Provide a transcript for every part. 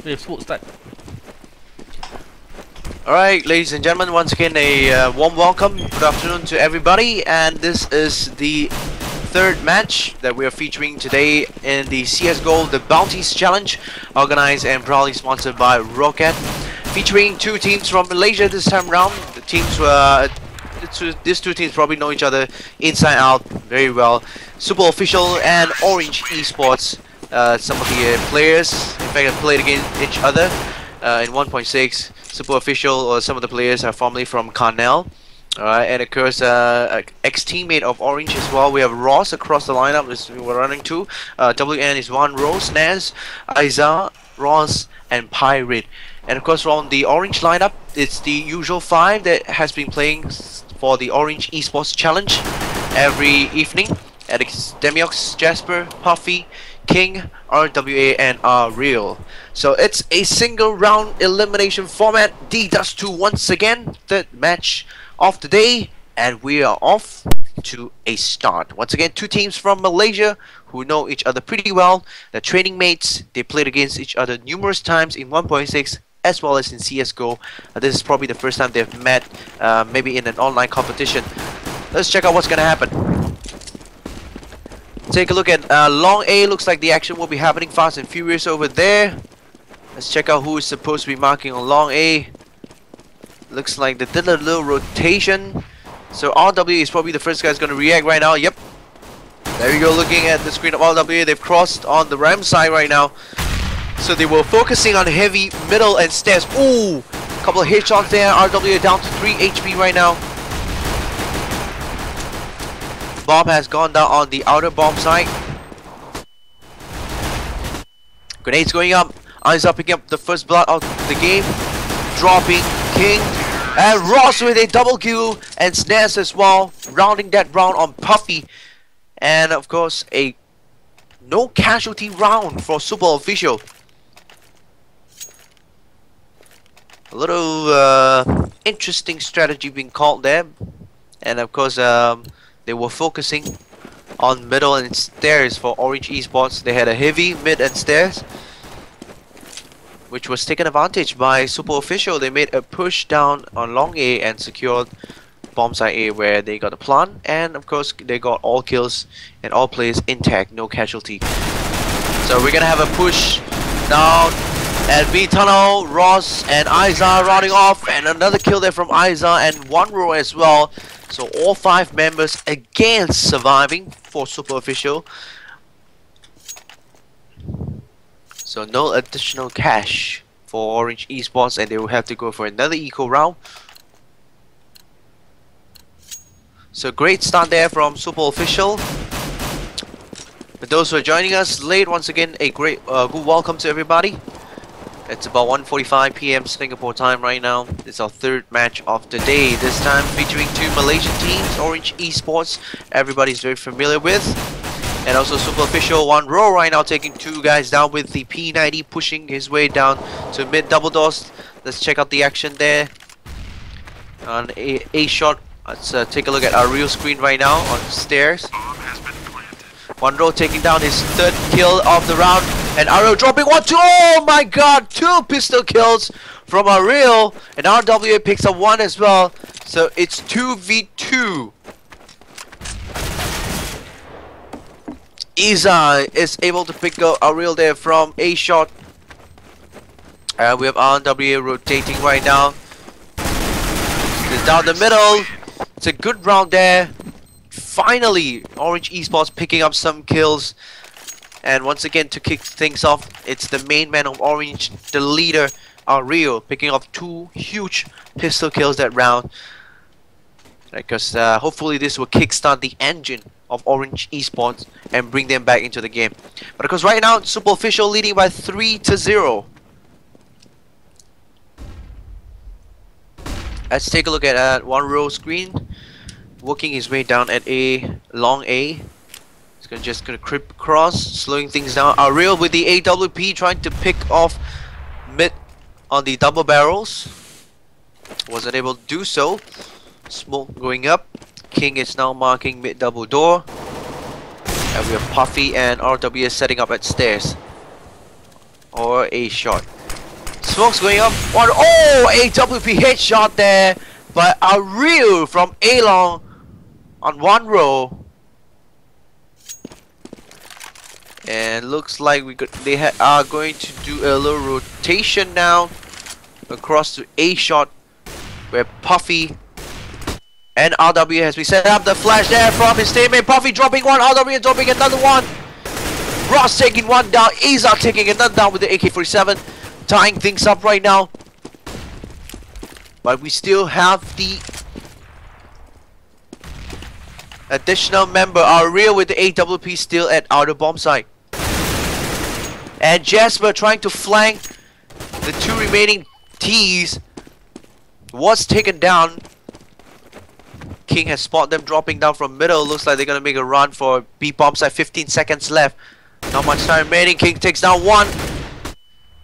We have Spooks back. Alright, ladies and gentlemen, once again a warm welcome. Good afternoon to everybody, and this is the third match that we are featuring today in the CSGO, the Bounties Challenge, organized and proudly sponsored by ROCCAT, featuring two teams from Malaysia this time round. The teams were these two teams probably know each other inside out very well. superOFFICIAL and Orange Esports. Some of the players, in fact, have played against each other in 1.6. superOFFICIAL, or some of the players, are formerly from Carnell. And of course, ex-teammate of Orange as well. We have Ross across the lineup. We're running two. WN is one, Rose, Naz, Aiza, Ross, and Pirate. And of course, from the Orange lineup, it's the usual five that has been playing for the Orange Esports Challenge every evening. And it's Demiox, Jasper, Puffy, King, RWA, and Real. So it's a single round elimination format. D2 once again, third match of the day, and we are off to a start. Once again, two teams from Malaysia who know each other pretty well. They're training mates. They played against each other numerous times in 1.6 as well as in CSGO. This is probably the first time they've met, maybe in an online competition. Let's check out what's gonna happen. Take a look at Long A. Looks like the action will be happening fast and furious over there. Let's check out who is supposed to be marking on Long A. Looks like they did a little rotation. So RW is probably the first guy who's going to react right now. Yep. There we go, looking at the screen of RW. They've crossed on the Ram side right now. So they were focusing on heavy, middle, and stairs. Ooh! Couple of headshots there. RW down to 3 HP right now. Bomb has gone down on the outer bomb side. Grenades going up. Eyes up, picking up the first blood of the game. Dropping King. And Ross with a double kill. And Snares as well. Rounding that round on Puffy. And of course, a no casualty round for superOFFICIAL. A little interesting strategy being called there. And of course, they were focusing on middle and stairs for Orange Esports. They had a heavy mid and stairs, which was taken advantage by superOFFICIAL. They made a push down on Long A and secured bomb side A, where they got a plant, and of course they got all kills and all players intact, no casualty. So we're gonna have a push down at B tunnel. Ross and Aiza rounding off, and another kill there from Aiza, and one row as well. So all 5 members again surviving for superOFFICIAL. So no additional cash for Orange Esports, and they will have to go for another eco round. So great start there from superOFFICIAL. For those who are joining us late, once again, a great good welcome to everybody. It's about 1:45 PM Singapore time right now. It's our third match of the day. This time featuring 2 Malaysian teams, Orange Esports, everybody's very familiar with. And also superOFFICIAL, one row right now, taking 2 guys down with the P90, pushing his way down to mid double doors. Let's check out the action there. On a shot, let's take a look at our real screen right now on the stairs. One row taking down his 3rd kill of the round, and Ariel dropping 1-2. Oh my god, 2 pistol kills from Ariel, and RWA picks up 1 as well. So it's 2v2. Iza is able to pick up Ariel there from a shot. We have RWA rotating right now. It's down the middle. It's a good round there. Finally, Orange Esports picking up some kills. And once again, to kick things off, it's the main man of Orange, the leader, Ariel, picking up 2 huge pistol kills that round. Because hopefully this will kickstart the engine of Orange Esports and bring them back into the game. But of course, right now, superOFFICIAL leading by 3-0. Let's take a look at one row screen. Working his way down at a Long A. He's just gonna creep across, slowing things down. Ariel with the AWP trying to pick off mid on the double barrels. Wasn't able to do so. Smoke going up. King is now marking mid double door. And we have Puffy and RWS setting up at stairs. Or a shot. Smokes going up. One, oh, AWP headshot there by Ariel from A-Long on one row. And looks like they are going to do a little rotation now across to A-Shot, where Puffy and RW has been set up. The flash there from his teammate. Puffy dropping one, RW dropping another one. Ross taking one down, Iza taking another down with the AK-47, tying things up right now. But we still have the additional member, Ariel, with the AWP still at outer bomb site. And Jasper trying to flank the two remaining T's was taken down. King has spotted them dropping down from middle. Looks like they're gonna make a run for B bomb site. 15 seconds left. Not much time remaining. King takes down one.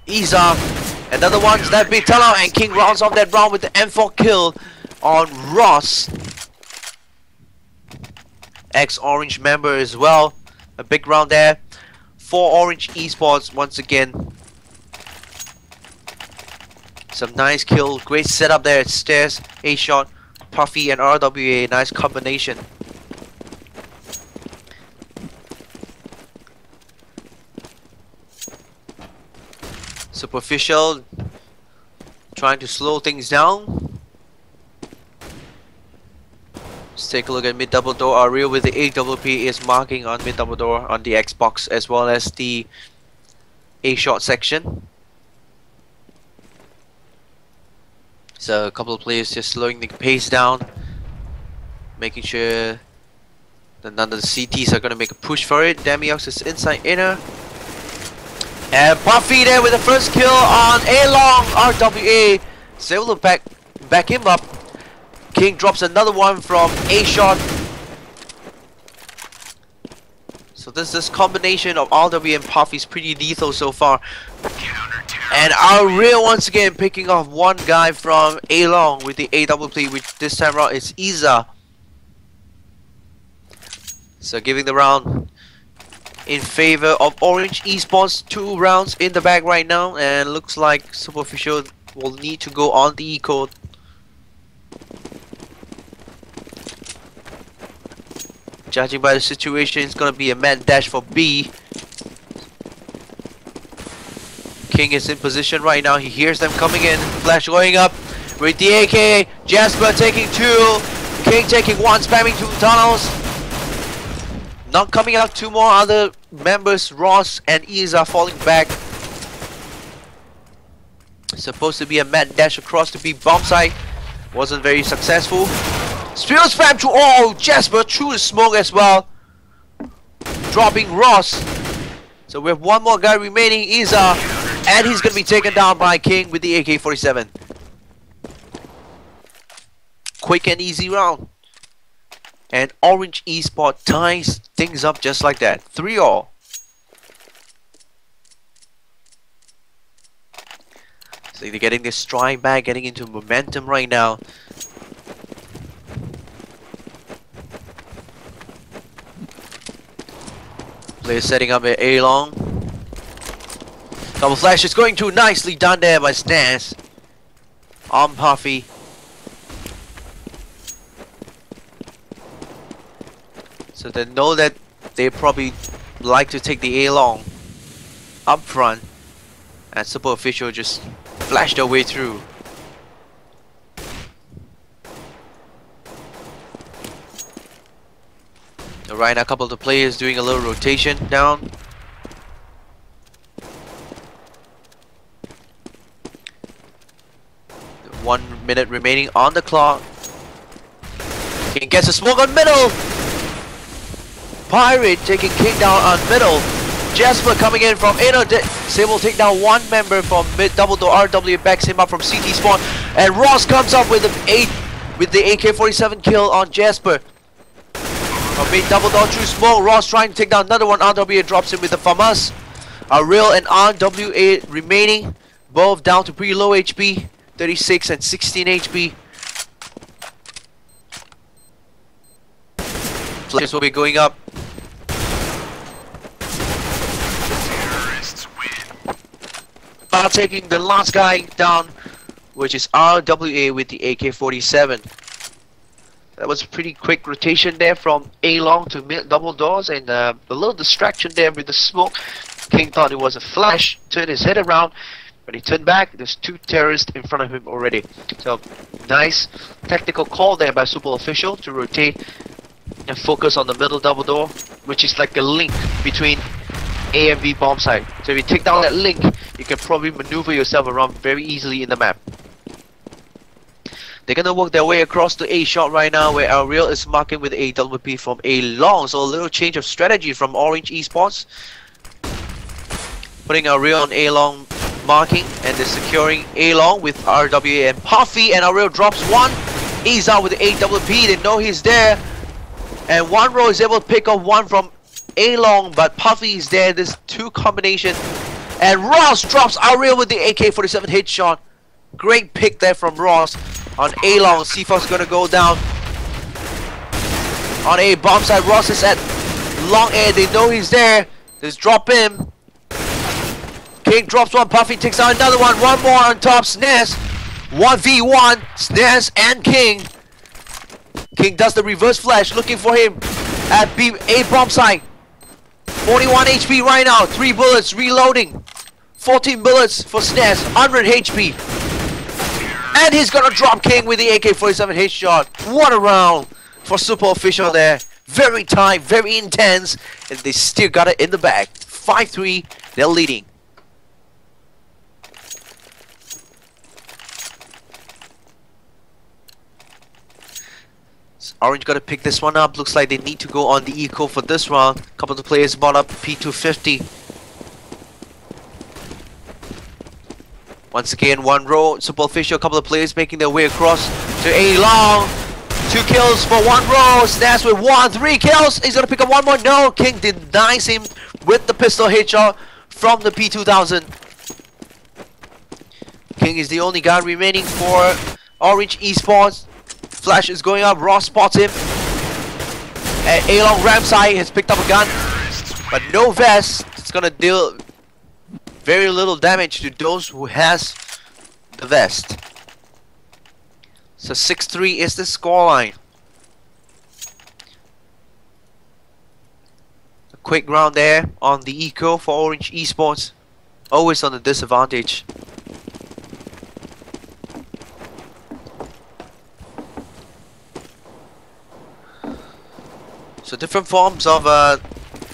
Iza. Another one. That big tunnel, and King rounds off that round with the M4 kill on Ross. Ex-Orange member as well. A big round there for Orange Esports once again. Some nice kill. Great setup there at stairs. A-Shot, Puffy and RWA. Nice combination. Superficial trying to slow things down. Let's take a look at mid double door. Ariel with the AWP is marking on mid double door on the Xbox as well as the A-Shot section. So a couple of players just slowing the pace down, making sure that none of the CTs are going to make a push for it. Demiox is inside inner. And Puffy there with the first kill on A-Long. RWA is able to back him up. King drops another one from A-Shot. So this combination of RW and Puffy is pretty lethal so far. And Ariel once again picking off one guy from A-Long with the AWP, which this time around is Iza. So giving the round in favor of Orange Esports. 2 rounds in the bag right now, and looks like superOFFICIAL will need to go on the eco. Judging by the situation, it's gonna be a mad dash for B. King is in position right now. He hears them coming in. Flash going up with the AK. Jasper taking 2. King taking 1, spamming 2 tunnels. Not coming out. 2 more other members, Ross and Iza, falling back. Supposed to be a mad dash across the B bomb site. Wasn't very successful. Spill spam to all. Jasper through the smoke as well. Dropping Ross. So we have one more guy remaining, Iza. And he's going to be taken down by King with the AK-47. Quick and easy round. And Orange Esports ties things up just like that. 3-all. So they're getting this stride back, getting into momentum right now. Players setting up at A-Long. Double flashes going through, nicely done there by Stans. On Puffy. So they know that they probably like to take the A-Long up front. And superOFFICIAL just flashed their way through. Alright, a couple of the players doing a little rotation down. One minute remaining on the clock. King gets a smoke on middle. Pirate taking King down on middle. Jasper coming in from inner. Sable take down one member from mid double door. RW backs him up from CT spawn. And Ross comes up with the AK-47 kill on Jasper. From mid double door through smoke. Ross trying to take down another one. RWA drops him with the FAMAS. Ariel and RWA remaining. Both down to pretty low HP. 36 and 16 HP. Players will be going up. taking the last guy down, which is RWA with the AK-47. That was a pretty quick rotation there from A long to mid double doors, and a little distraction there with the smoke. King thought it was a flash, turned his head around, but he turned back. There's two terrorists in front of him already. So nice tactical call there by superOFFICIAL to rotate and focus on the middle double door, which is like a link between A and B bomb site. So if you take down that link, you can probably maneuver yourself around very easily in the map. They're gonna work their way across to A shot right now, where Ariel is marking with AWP from A long. So a little change of strategy from Orange Esports, putting Ariel on A long marking, and they're securing A long with RWA and Puffy. And Ariel drops one. He's out with the AWP. They know he's there, and one row is able to pick off one from A long, but Puffy is there. There's two combination, and Ross drops Ariel with the AK-47 hit shot. Great pick there from Ross on A long. C4's gonna go down on A bomb side. Ross is at long air. They know he's there. Just drop him. King drops one. Puffy takes out another one. One more on top. Snares 1v1. Snares and King. King does the reverse flash, looking for him at A bomb site. 41 HP right now. 3 bullets. Reloading. 14 bullets for Snares. 100 HP. And he's gonna drop King with the AK-47 hit shot. What a round for superOFFICIAL there. Very tight, very intense, and they still got it in the bag. 5-3, they're leading. So Orange gotta pick this one up. Looks like they need to go on the eco for this round. A couple of the players bought up P250. Once again, one row, superOFFICIAL, a couple of players making their way across to A long. 2 kills for one row. Snaps with 3 kills. He's gonna pick up one more. No, King denies him with the pistol headshot from the P2000. King is the only guy remaining for Orange Esports. Flash is going up. Ross spots him. And A long ramp side has picked up a gun, but no vest. It's gonna deal very little damage to those who has the vest. So 6-3 is the scoreline. A quick round there on the eco for Orange Esports. Always on the disadvantage. So different forms of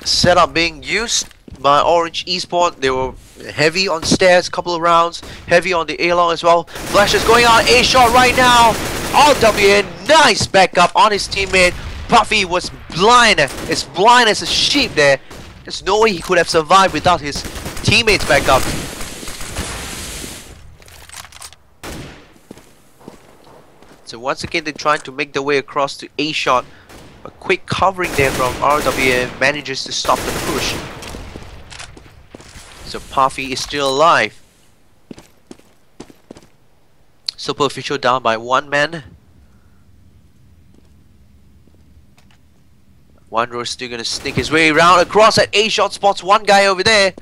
setup being used by Orange Esports. They were heavy on stairs, couple of rounds, heavy on the A long as well. Flash is going on A shot right now. RWA, nice backup on his teammate. Puffy was blind, as blind as a sheep there. There's no way he could have survived without his teammates backup. So once again, they're trying to make their way across to A shot. A quick covering there from RWA manages to stop the push. So Puffy is still alive. superOFFICIAL down by 1 man. One row still gonna sneak his way around across at A shot, spots one guy over there.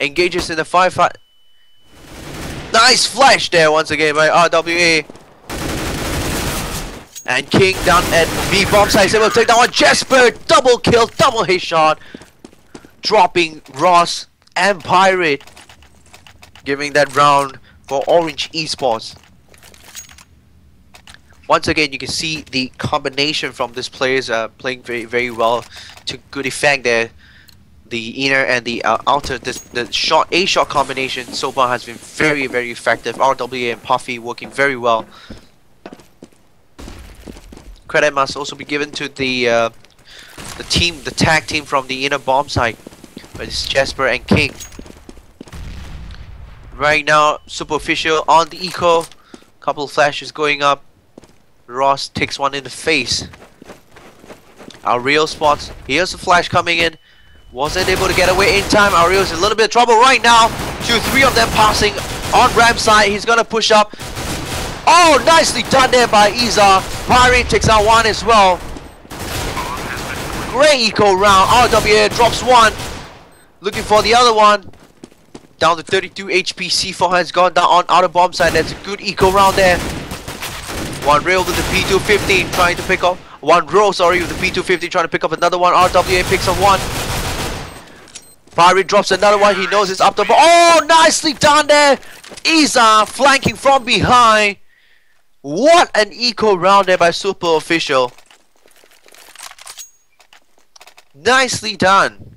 Engages in the firefight. Nice flash there once again by RWA. And King down at B bomb site, able to take down one. Jasper, double kill, double hit shot. Dropping Ross and Pirate, giving that round for Orange Esports. Once again, you can see the combination from these players playing very well to good effect there. The inner and the outer, the shot A shot combination so far has been very effective. RWA and Puffy working very well. Credit must also be given to the tag team from the inner bomb site. But it's Jasper and King. Right now, superOFFICIAL on the eco. Couple of flashes going up. Ross takes one in the face. Our real spots. Here's a flash coming in. Wasn't able to get away in time. Ariel's in a little bit of trouble right now. 2-3 of them passing on ramp side. He's gonna push up. Oh, nicely done there by Iza. Pirate takes out one as well. Great eco round. RWA drops one. Looking for the other one. Down to 32 HP. C4 has gone down on outer bomb side. That's a good eco round there. One rail with the P250 trying to pick up. One row, sorry, with the P250 trying to pick up another one. RWA picks up one. Pirate drops another one. He knows it's up the ball. Oh, nicely done there. Iza flanking from behind. What an eco round there by superOFFICIAL. Nicely done.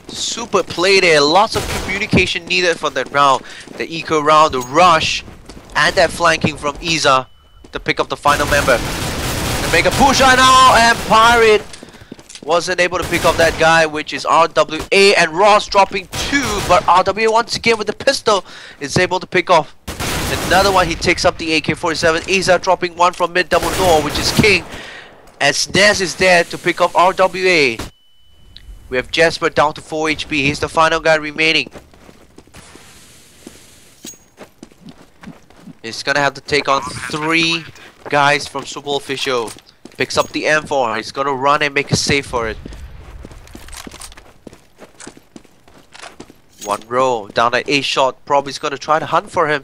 Super play there. Lots of communication needed for that round. The eco round, the rush, and that flanking from Iza to pick up the final member. They make a push right now, and Pirate wasn't able to pick up that guy, which is RWA, and Ross dropping 2, but RWA once again with the pistol is able to pick off another one. He takes up the AK-47. Iza dropping 1 from mid double door, which is King, as Naz is there to pick up RWA. We have Jasper down to 4 HP. He's the final guy remaining. He's gonna have to take on 3 guys from superOFFICIAL. Picks up the M4. He's gonna run and make a save for it. One row down at A shot. Probably is gonna try to hunt for him.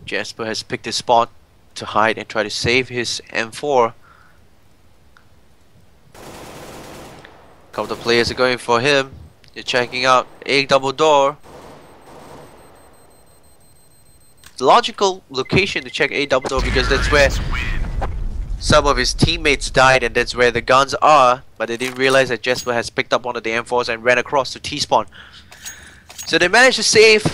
Jasper has picked his spot to hide and try to save his M4. Couple of players are going for him. They're checking out A double door. Logical location to check A double door because that's where some of his teammates died and that's where the guns are, but they didn't realize that Jasper has picked up one of the M4s and ran across to T-spawn. So they managed to save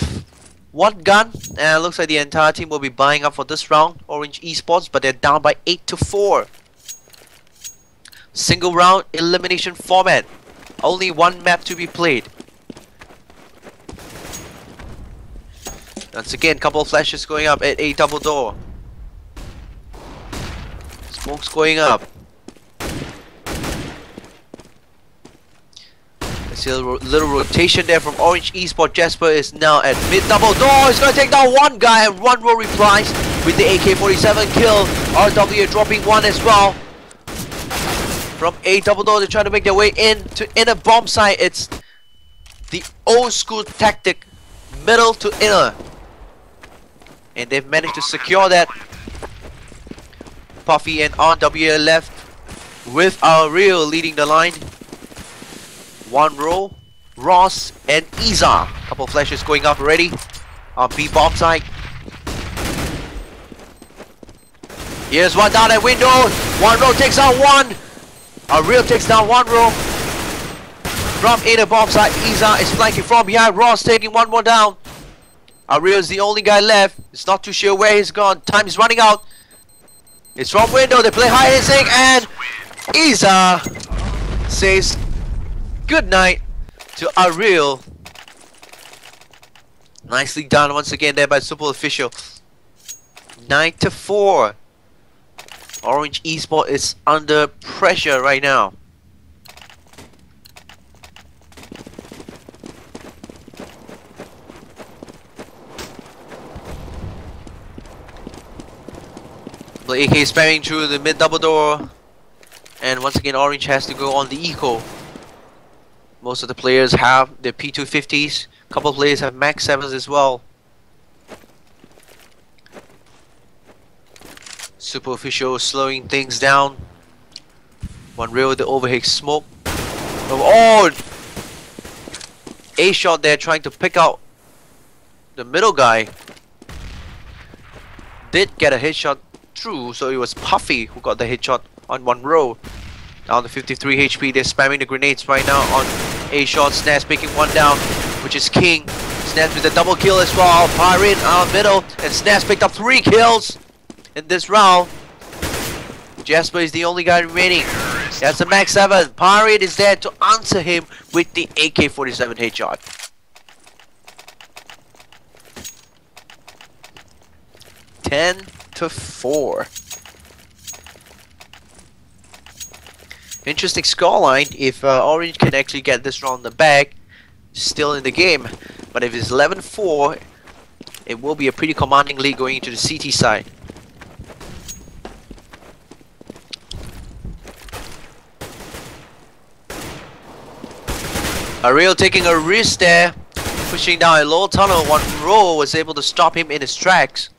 one gun, and it looks like the entire team will be buying up for this round, Orange Esports, but they're down by 8-4. Single round elimination format. Only one map to be played. Once again, couple of flashes going up at A double door. Smokes going up. I see a little rotation there from Orange Esports. Jasper is now at mid double door. He's gonna take down one guy, and one row replies with the AK-47 kill. RWA dropping 1 as well. From A double door, they're trying to make their way in to inner bomb site. It's the old school tactic, middle to inner. And they've managed to secure that. Puffy and RWA left with our real leading the line. One row, Ross and Iza. Couple flashes going up already on B bomb site. Here's one down that window. One row takes out one. Our real takes down one row. From A to bomb site, Iza is flanking from behind. Ross taking one more down. Our real is the only guy left. It's not too sure where he's gone. Time is running out. It's from window. They play hide and seek, and Iza says good night to our real. Nicely done once again there by superOFFICIAL. 9-4. Orange Esports is under pressure right now. The AK is spamming through the mid double door, and once again Orange has to go on the eco. Most of the players have their P250s. A couple of players have Max 7s as well. superOFFICIAL slowing things down. One rail with the overhead smoke. Oh! A shot there trying to pick out the middle guy. Did get a headshot through, so it was Puffy who got the headshot on one row. Down to 53 HP. They're spamming the grenades right now on A shot. Snaz picking one down, which is King. Snaz with a double kill as well. Pirate out middle, and Snaz picked up 3 kills in this round. Jasper is the only guy remaining. That's the Max 7. Pirate is there to answer him with the AK-47 headshot. (10-4). Interesting scoreline. If Orange can actually get this round in the bag, still in the game. But if it's 11-4, it will be a pretty commanding lead going into the CT side. Ariel taking a risk there, pushing down a low tunnel. One row was able to stop him in his tracks,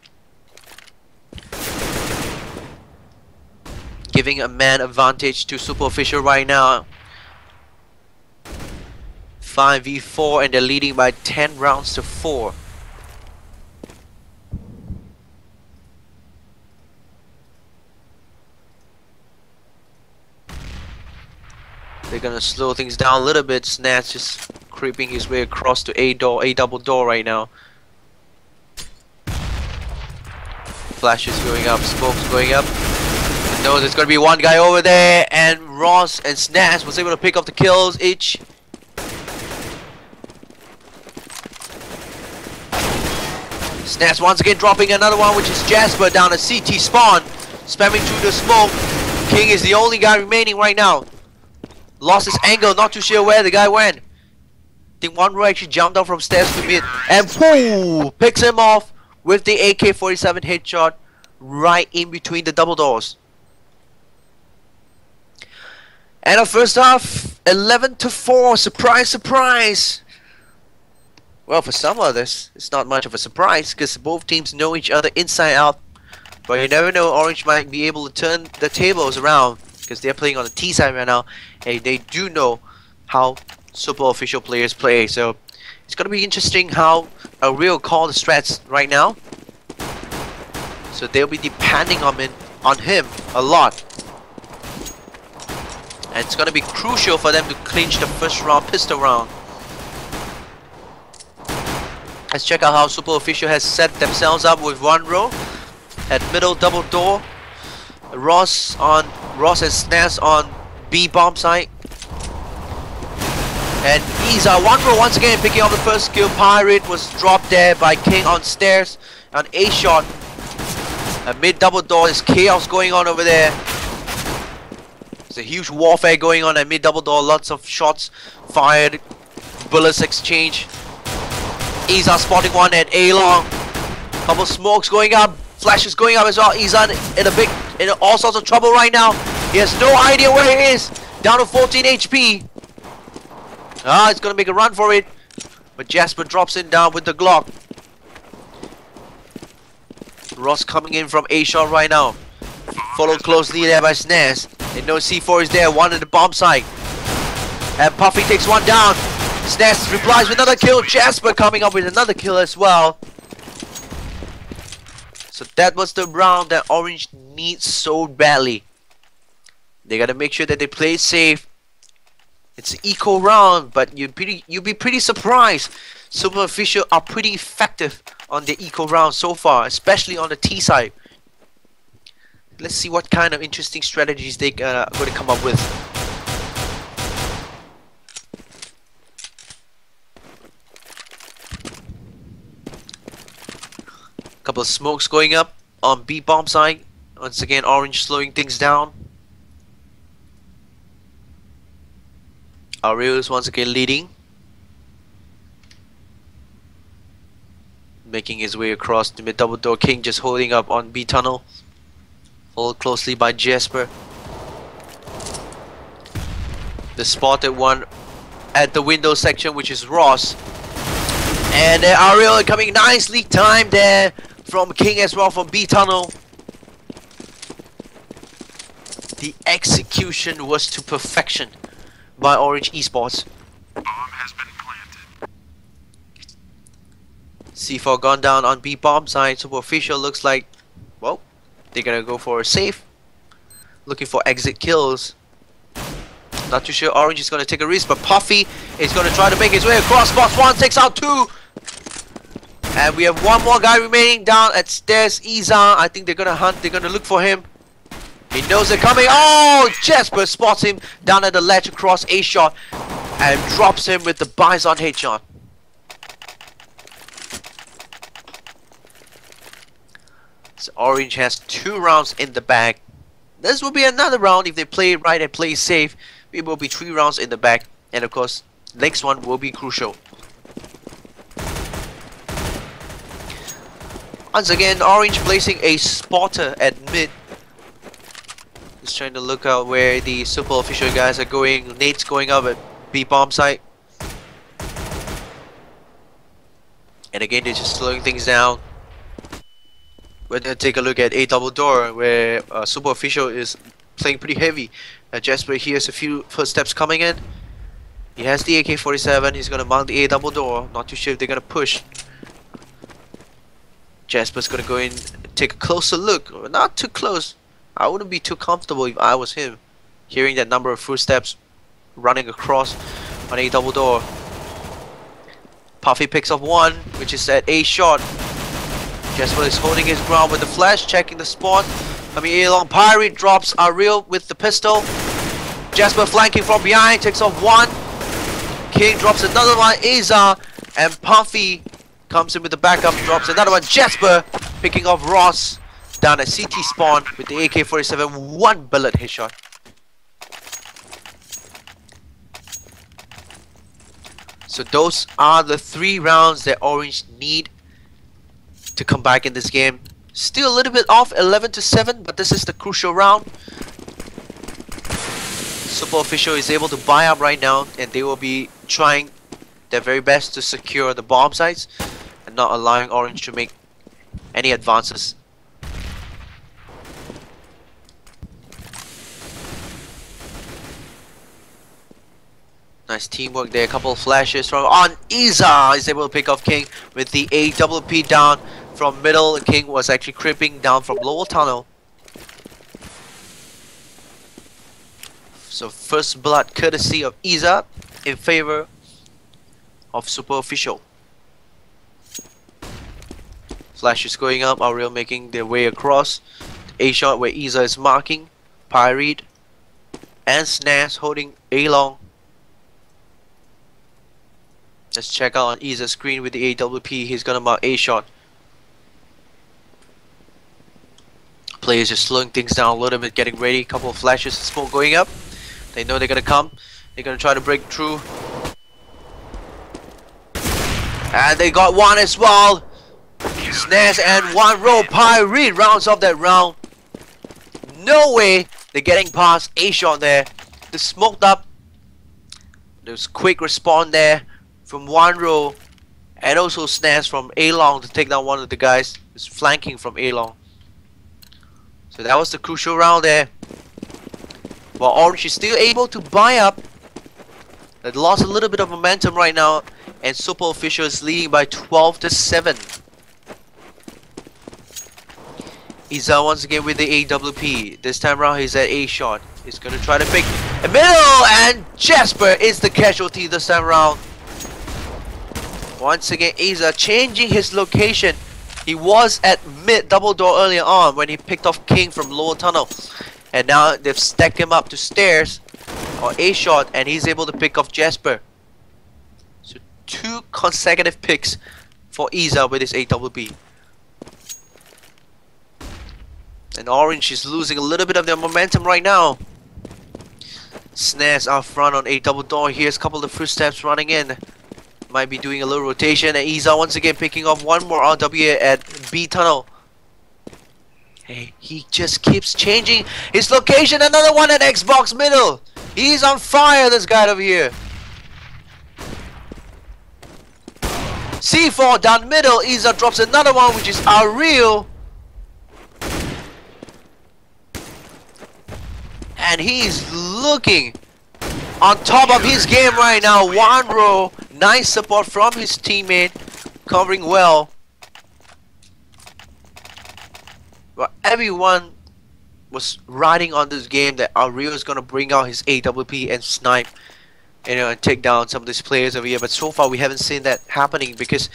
giving a man advantage to superOFFICIAL right now. 5v4 and they're leading by 10 rounds to 4. They're gonna slow things down a little bit. Snatch just creeping his way across to A double door right now. Flash is going up, Spooks going up. No, there's gonna be one guy over there, and Ross and Snatch was able to pick up the kills each. Snatch once again dropping another one, which is Jasper down at CT spawn, spamming through the smoke. King is the only guy remaining right now. Lost his angle, not too sure where the guy went. I think one row actually jumped down from stairs to mid and pooh, picks him off with the AK-47 headshot right in between the double doors. And our first half, 11-4. Surprise, surprise. Well, for some others, it's not much of a surprise because both teams know each other inside out. But you never know, Orange might be able to turn the tables around because they're playing on the T side right now, and they do know how superOFFICIAL players play. So it's gonna be interesting how Ariel call the strats right now. So they'll be depending on him a lot, and it's gonna be crucial for them to clinch the first round pistol round. Let's check out how superOFFICIAL has set themselves up with one row at middle double door. Ross and Snaz on B bomb site. And Iza one row once again picking up the first kill. Pirate was dropped there by King on stairs on A shot. And mid double door, there's chaos going on over there. There's a huge warfare going on at mid double door. Lots of shots fired, bullets exchange. Iza spotting one at A long. Couple smokes going up. Flashes going up as well. Izan in all sorts of trouble right now. He has no idea where he is. Down to 14 HP. He's gonna make a run for it. But Jasper drops it down with the Glock. Ross coming in from A shot right now. Followed closely there by Snaz. And no C4 is there. One at the bomb site. And Puffy takes one down. Snaz replies with another kill. Jasper coming up with another kill as well. So that was the round that Orange needs so badly. They gotta make sure that they play it safe. It's an eco round, but you'd be pretty surprised. superOFFICIAL are pretty effective on the eco round so far, especially on the T side. Let's see what kind of interesting strategies they are going to come up with. Couple of smokes going up on B bomb side. Once again, Orange slowing things down. Ariel is once again leading, making his way across the mid double door. King just holding up on B tunnel, followed closely by Jasper. The spotted one at the window section, which is Ross, and Ariel coming nicely timed there from King as well from B tunnel. The execution was to perfection by Orange Esports. Bomb has been planted. C4 gone down on B bomb side. superOFFICIAL looks like, well, they're gonna go for a safe, looking for exit kills. Not too sure Orange is gonna take a risk, but Puffy is gonna try to make his way across. Box one takes out two, and we have one more guy remaining down at stairs. Iza, I think they're gonna hunt. They're gonna look for him. He knows they're coming. Oh, Jasper spots him down at the ledge across A shot and drops him with the Bison headshot. So Orange has 2 rounds in the bag. This will be another round if they play it right and play it safe. It will be 3 rounds in the bag, and of course, next one will be crucial. Once again, Orange placing a spotter at mid. Just trying to look out where the super official guys are going. Nate's going up at B bomb site. And again, they're just slowing things down. We're gonna take a look at A double door, where super official is playing pretty heavy. Jasper hears a few footsteps coming in. He has the AK-47. He's gonna mount the A double door. Not too sure if they're gonna push. Jasper's gonna go in, take a closer look. Not too close. I wouldn't be too comfortable if I was him. Hearing that number of footsteps running across on A double door. Puffy picks up one, which is at A shot. Jasper is holding his ground with the flash, checking the spot. Coming A long, Pirate drops Ariel with the pistol. Jasper flanking from behind, takes off one. King drops another one, Azar, and Puffy comes in with the backup, drops another one. Jasper picking off Ross down at CT spawn with the AK-47, one bullet headshot. So those are the 3 rounds that Orange need to come back in this game. Still a little bit off, 11-7, but this is the crucial round. Super Official is able to buy up right now, and they will be trying their very best to secure the bomb sites and not allowing Orange to make any advances. Nice teamwork there, a couple of flashes from on Iza is able to pick off King with the AWP down from middle. King was actually creeping down from lower tunnel. So first blood courtesy of Iza in favor of Super Official. Flash is going up, Ariel making their way across. A shot where Iza is marking. Pirate and Snares holding A long. Let's check out on Iza's screen with the AWP. He's gonna mark A shot. Players just slowing things down a little bit, getting ready. Couple of flashes, smoke going up. They know they're gonna come. They're gonna try to break through. And they got one as well. Snares and one row. Pirate rounds off that round. No way they're getting past A shot there. They smoked up. There's quick respawn there from one row, and also Snares from A long to take down one of the guys who's flanking from A long. So that was the crucial round there. While Orange is still able to buy up. They lost a little bit of momentum right now, and Super Official is leading by 12-7. Iza once again with the AWP. This time around he's at A shot. He's gonna try to pick a middle, and Jasper is the casualty this time around. Once again, Iza changing his location. He was at mid double door earlier on when he picked off King from lower tunnel. And now they've stacked him up to stairs or A shot, and he's able to pick off Jasper. So 2 consecutive picks for Iza with his AWP. And Orange is losing a little bit of their momentum right now. Snares out front on A double door. Here's a couple of footsteps running in. Might be doing a little rotation, and Iza once again picking off one more RW at B tunnel. Hey, he just keeps changing his location. Another one at Xbox middle. He's on fire, this guy over here. C4 down middle. Iza drops another one, which is Ariel. And he's looking on top of his game right now. One row. Nice support from his teammate, covering well. But everyone was riding on this game that Ariel is gonna bring out his AWP and snipe, and take down some of these players over here. But so far we haven't seen that happening, because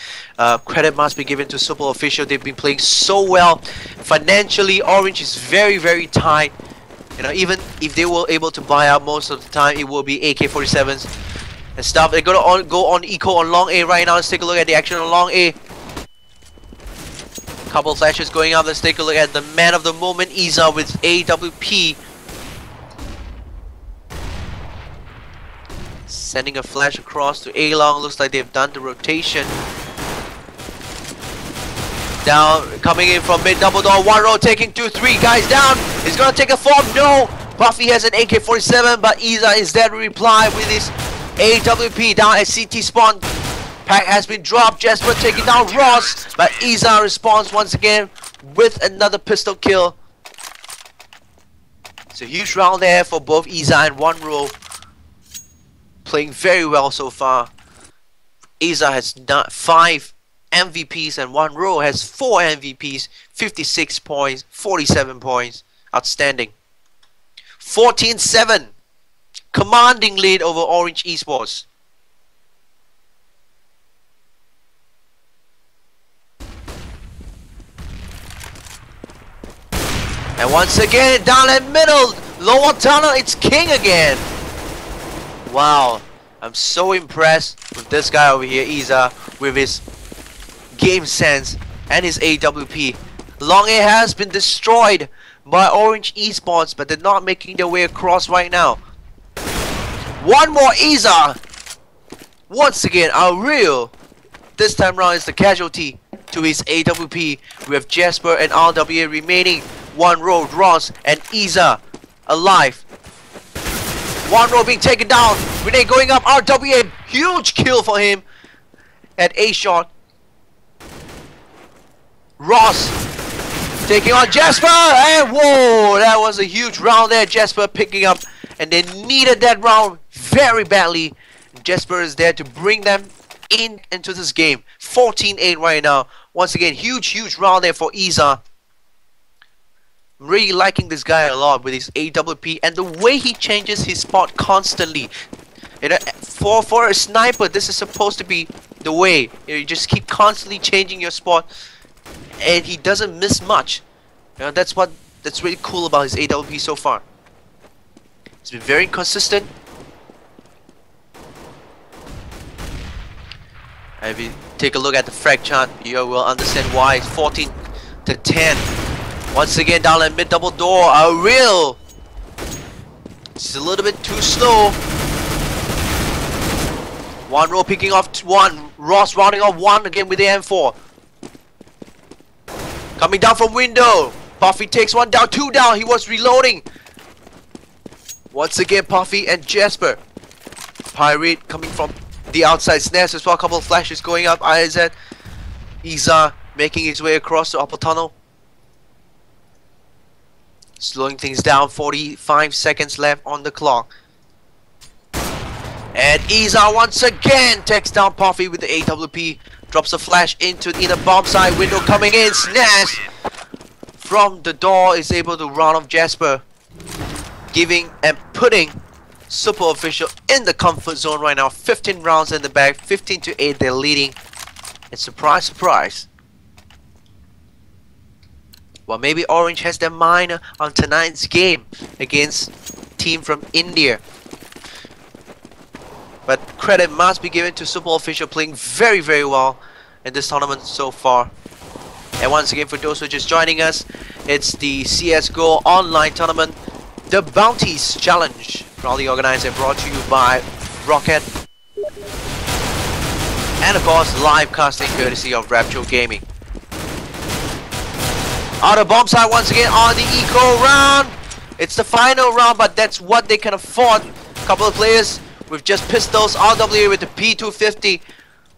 credit must be given to Super Official. They've been playing so well. Financially, Orange is very tight. Even if they were able to buy out most of the time, it will be AK-47s and stuff. They're gonna go on eco on long A right now. Let's take a look at the action on long A. Couple flashes going up. Let's take a look at the man of the moment, Iza with AWP. Sending a flash across to A long. Looks like they've done the rotation. Down, coming in from mid double door, 1 row taking 2, 3 guys down. He's gonna take a form, no. Puffy has an AK-47, but Iza is there to reply with his AWP down at CT spawn. Pack has been dropped, Jasper taking down Ross, but Iza responds once again with another pistol kill. It's a huge round there for both Iza and 1 row. Playing very well so far. Iza has 5 MVPs and 1 row has 4 MVPs, 56 points, 47 points. Outstanding. 14-7. Commanding lead over Orange Esports. And once again, down in middle, lower tunnel, it's King again. Wow, I'm so impressed with this guy over here, Iza, with his game sense and his AWP. Long A has been destroyed by Orange Esports, but they're not making their way across right now. One more Iza. Once again, our real. This time round is the casualty to his AWP. We have Jasper and RWA remaining. 1 row, Ross and Iza alive. 1 row being taken down. Renee going up. RWA, huge kill for him at A shot. Ross taking on Jasper, and whoa, that was a huge round there. Jasper picking up, and they needed that round very badly. Jasper is there to bring them into this game. 14-8 right now. Once again, huge round there for Iza. I'm really liking this guy a lot with his AWP and the way he changes his spot constantly. You know, for a sniper, this is supposed to be the way. You just keep constantly changing your spot, and he doesn't miss much. You know, that's really cool about his AWP so far. He's been very consistent. If you take a look at the frag chart, you will understand why. It's 14-10. Once again, down in mid double door, a real. It's a little bit too slow. 1 row picking off 1. Ross rounding off 1 again with the M4. Coming down from window. Puffy takes 1 down, 2 down. He was reloading. Once again, Puffy and Jasper. Pirate coming from the outside. Snares as well. A couple of flashes going up. IZ. Iza making his way across the upper tunnel. Slowing things down. 45 seconds left on the clock. And Iza once again takes down Puffy with the AWP. Drops a flash into the bomb side window coming in. Snares from the door is able to round off Jasper. Giving and putting superOFFICIAL in the comfort zone right now. 15 rounds in the bag. 15-8 they're leading. And surprise, surprise. Well, maybe Orange has their mind on tonight's game against team from India. But credit must be given to superOFFICIAL playing very well in this tournament so far. And once again, for those who are just joining us, it's the CSGO online tournament, the Bounties Challenge, proudly organized and brought to you by ROCCAT. And of course, live casting courtesy of Rapture Gaming. On the bomb side once again on the eco round. It's the final round, but that's what they can afford. A couple of players with just pistols. RWA with the P250.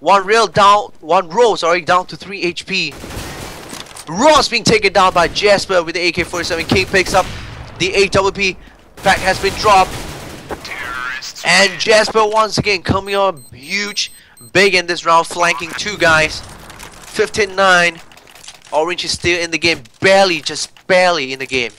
1 row down to 3 HP. Ross being taken down by Jasper with the AK-47. King picks up the AWP. Pack has been dropped. And Jasper once again coming on huge, big in this round, flanking 2 guys. 15-9. Orange is still in the game, just barely in the game.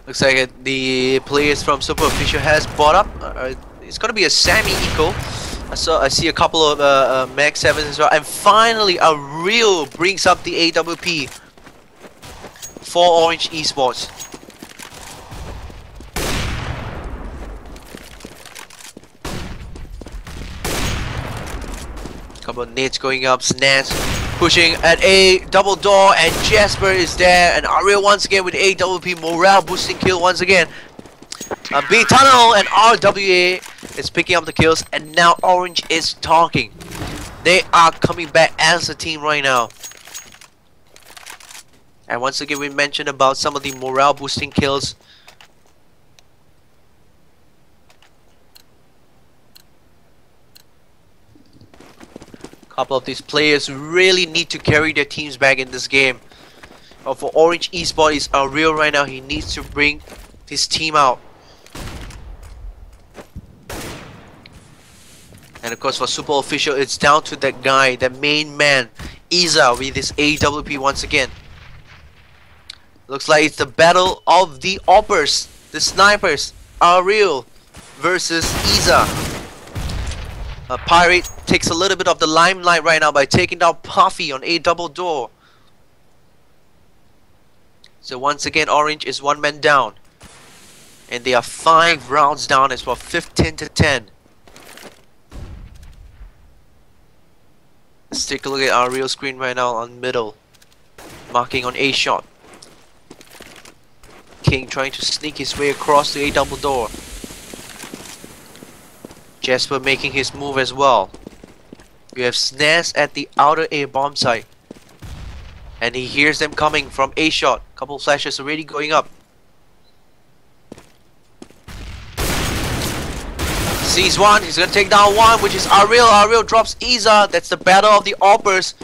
Looks like the players from superOFFICIAL has bought up. It's gonna be a semi-eco. I see a couple of Mag 7s as well. And finally, a real brings up the AWP for Orange Esports. Couple of nades going up, snares Pushing at A double door, and Jasper is there, and Ariel once again with AWP morale boosting kill once again. B Tunnel and RWA is picking up the kills, and now Orange is talking. They are coming back as a team right now. And once again, we mentioned about some of the morale boosting kills. Couple of these players really need to carry their teams back in this game. For Orange Esports, is Ariel right now. He needs to bring his team out. And of course for superOFFICIAL, it's down to that guy, the main man, Iza, with his AWP once again. Looks like it's the battle of the Oppers, the snipers, Ariel versus Iza. Pirate takes a little bit of the limelight right now by taking down Puffy on A double door. So once again, Orange is one man down. And they are 5 rounds down as well, 15-10. Let's take a look at our real screen right now on middle. Marking on A shot. King trying to sneak his way across the A double door. Jasper making his move as well. We have Snares at the outer A bomb site. And he hears them coming from A shot. Couple flashes already going up. Sees one, he's gonna take down one, which is Ariel. Ariel drops Iza. That's the battle of the Oppers.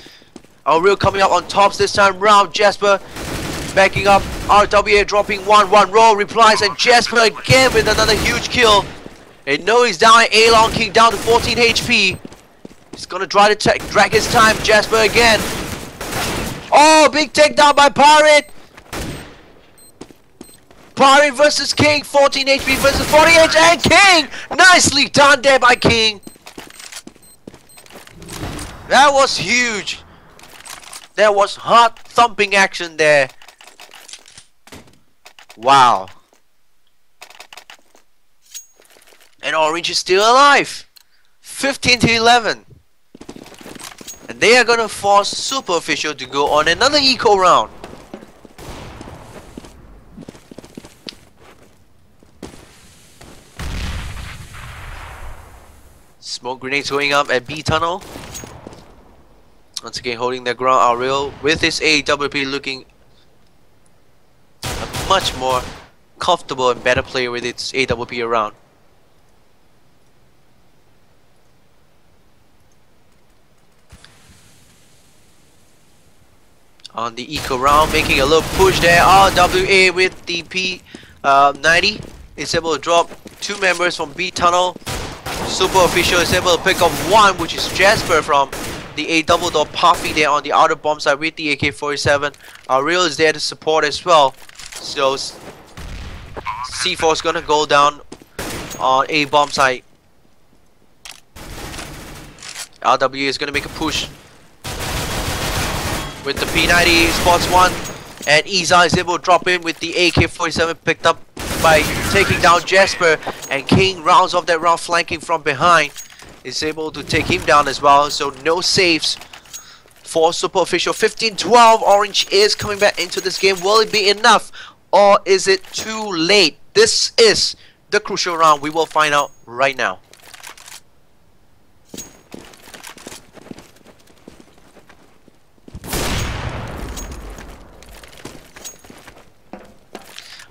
Ariel coming up on tops this time round. Jasper backing up. RWA dropping one roll, replies, and Jasper again with another huge kill. They know he's down at A long, King down to 14 HP. He's gonna try to drag his time. Jasper again. Oh, big takedown by Pirate. Pirate versus King, 14 HP versus 48, and King! Nicely done there by King. That was huge. There was heart thumping action there. Wow. And Orange is still alive. 15-11. And they are gonna force superOFFICIAL to go on another eco round. Smoke grenades going up at B tunnel. Once again holding their ground. Ariel with his AWP looking a much more comfortable and better player with its AWP around. On the eco round, making a little push there. RWA with the P90 is able to drop 2 members from B tunnel. superOFFICIAL is able to pick up one, which is Jasper from the A double door. Puffy there on the outer bomb side with the AK-47. Ariel is there to support as well. So C4 is gonna go down on A bomb side. RWA is gonna make a push with the P90, spots one, and Iza is able to drop in with the AK-47 picked up by taking down Jasper, and King rounds off that round flanking from behind, is able to take him down as well. So no saves for superOFFICIAL. 15-12. Orange is coming back into this game. Will it be enough, or is it too late? This is the crucial round. We will find out right now.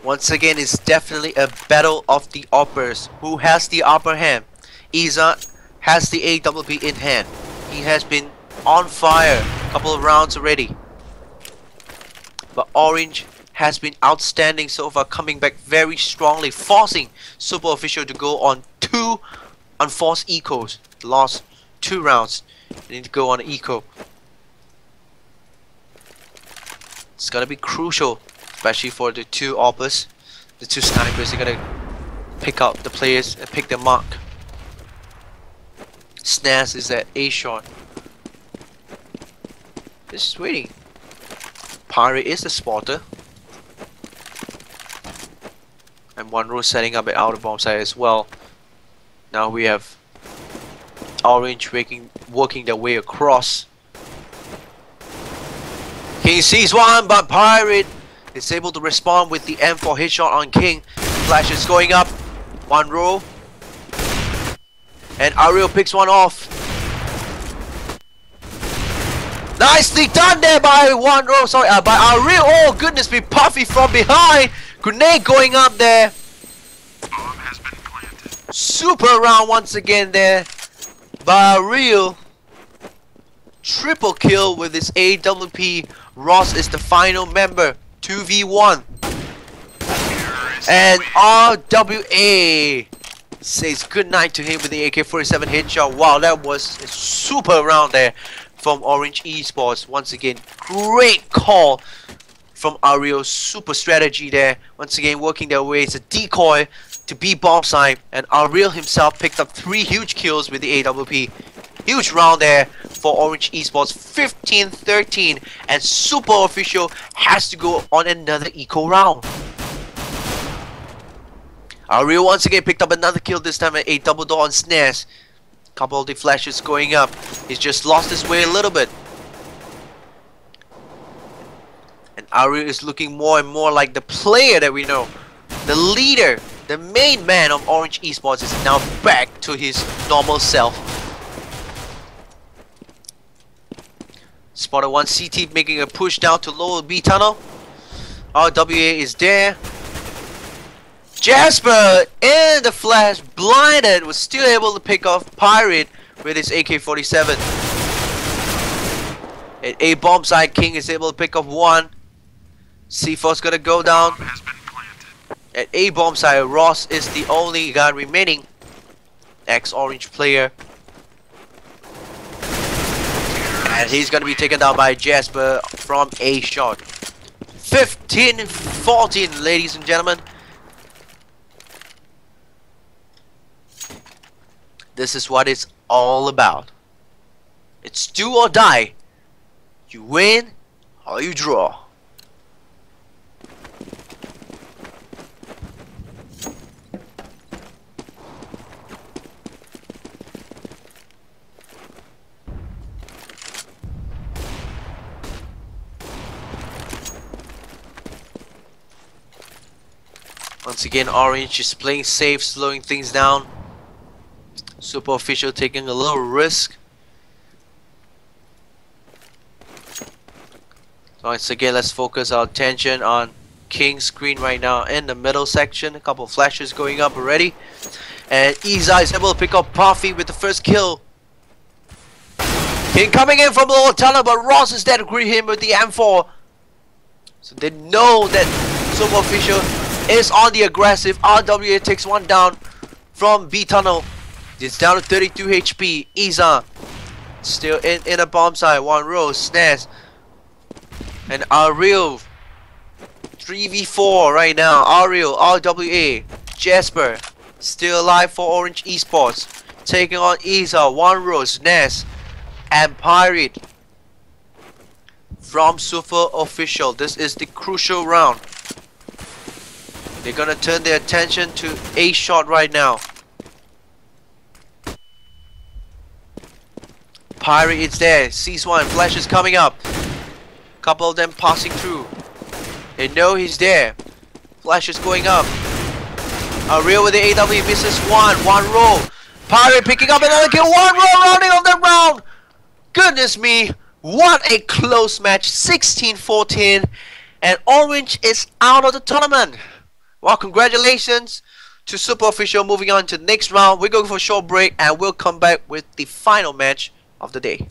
Once again, it's definitely a battle of the Oppers. Who has the upper hand? Iza has the AWP in hand. He has been on fire a couple of rounds already. But Orange has been outstanding so far, coming back very strongly, forcing superOFFICIAL to go on 2 unforced ecos. Lost 2 rounds. They need to go on an eco. It's gonna be crucial, especially for the 2 Oppers. The 2 snipers are gonna pick out the players and pick their mark. Snares is at A shot. Just waiting. Pirate is the spotter. And one row setting up at outer bomb side as well. Now we have Orange working their way across. King sees one, but Pirate is able to respond with the M4 headshot on King. Flash is going up. One row. And Ariel picks one off. Nicely done there by one row. Sorry, by Ariel. Oh goodness me, Puffy from behind. Grenade going up there. Bomb has been planted. Super round once again there by Ariel. Triple kill with his AWP. Ross is the final member. 2v1. And RWA says goodnight to him with the AK-47 headshot. Wow, that was a super round there from Orange Esports. Once again, great call from Ariel. Super strategy there. Once again, working their way as a decoy to B bomb site. And Ariel himself picked up 3 huge kills with the AWP. Huge round there for Orange Esports. 15-13. And superOFFICIAL has to go on another eco round. Ariel once again picked up another kill, this time at a double door on snares. Couple of the flashes going up. He's just lost his way a little bit. And Ariel is looking more and more like the player that we know. The leader, the main man of Orange Esports is now back to his normal self. Spotted one CT making a push down to lower B tunnel. RWA is there. Jasper in the flash, blinded, was still able to pick off Pirate with his AK-47. At A bomb site, King is able to pick up one. C4's gonna go down. Bomb has been planted. At A bomb site, Ross is the only guy remaining. Ex-Orange player. And he's gonna be taken down by Jasper from A shot. 15-14, ladies and gentlemen. This is what it's all about. It's do or die. You win or you draw. Once again, Orange is playing safe, slowing things down. superOFFICIAL taking a little risk. So once again, let's focus our attention on King's screen right now in the middle section. A couple flashes going up already. And Iza is able to pick up Puffy with the first kill. King coming in from the lower tunnel, but Ross is there to greet him with the M4. So they know that superOFFICIAL is on the aggressive. RWA takes one down from B tunnel. It's down to 32 HP. Iza still in a bomb site. One row. Snares. And Ariel 3v4 right now. Ariel, RWA, Jasper still alive for Orange Esports. Taking on Iza. One row. Snares and Pirate from superOFFICIAL. This is the crucial round. They're gonna turn their attention to A shot right now. Pirate is there. Sees one. Flash is coming up. Couple of them passing through. They know he's there. Flash is going up. Ariel with the AW misses one. One row. Pirate picking up another kill. One row rounding of the round. Goodness me. What a close match. 16-14. And Orange is out of the tournament. Well, congratulations to superOFFICIAL. Moving on to the next round. We're going for a short break and we'll come back with the final match of the day.